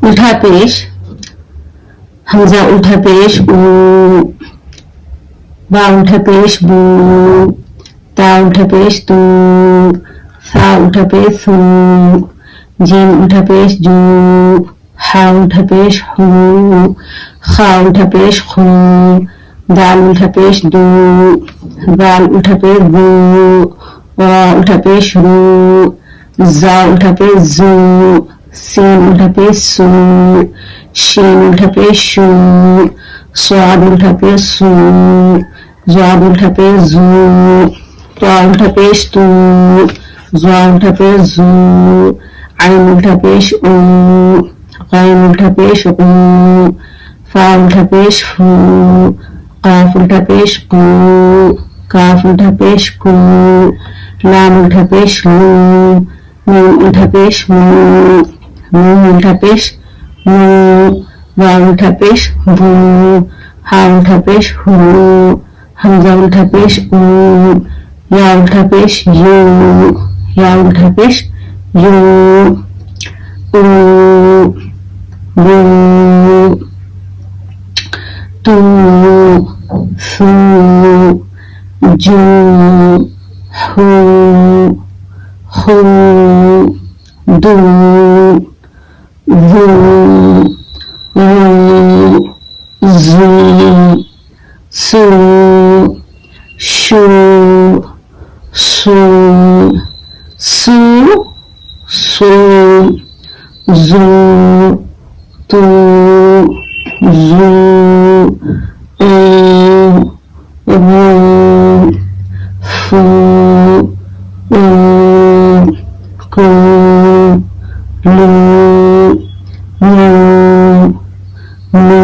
উল্টা পেশ, হামজা উল্টা পেশ উ, বা উল্টা পেশ বু, তা উল্টা পেশ তু, সা উল্টা পেশ সু, জিম উল্টা পেশ জু, হা উল্টা পেশ হু, খা উল্টা পেশ খু, দাল উল্টা পেশ দু, জাল উল্টা পেশ দু, ওয়া উল্টা পেশ রু, জা উল্টা পেশ জু, সিন উল্টা পেশ সু, শিন উল্টা পেশ শু, صاد উল্টা পেশ সু, জাদ উল্টা পেশ জু, তা উল্টা পেশ তু, জা উল্টা পেশ জু, আইন উল্টা পেশ উ, গাইন উল্টা পেশ উ, ফা উল্টা পেশ ফু, কাফ উল্টা পেশ কু, কাফ উল্টা পেশ কু, লাম উল্টা পেশ লু, নুন উল্টা পেশ মু, নুন উল্টা পেশ মু, বা উল্টা পেশ বু, হা উল্টা পেশ হু, হামজা উল্টা পেশ উ, ইয়া উল্টা পেশ ইউ, ইয়া উল্টা পেশ ইউ, উ, বু, তু, সু, জু, হু, হু, দু, জু, উ, জু, সু, শু, সু, সু, সু, জু, তু, জু, উ, রু, ফু, উ, কু, লু, নু, নু,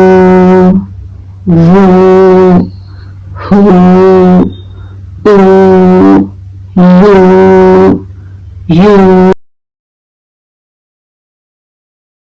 ভু, হু, উ, ইউ, ইউ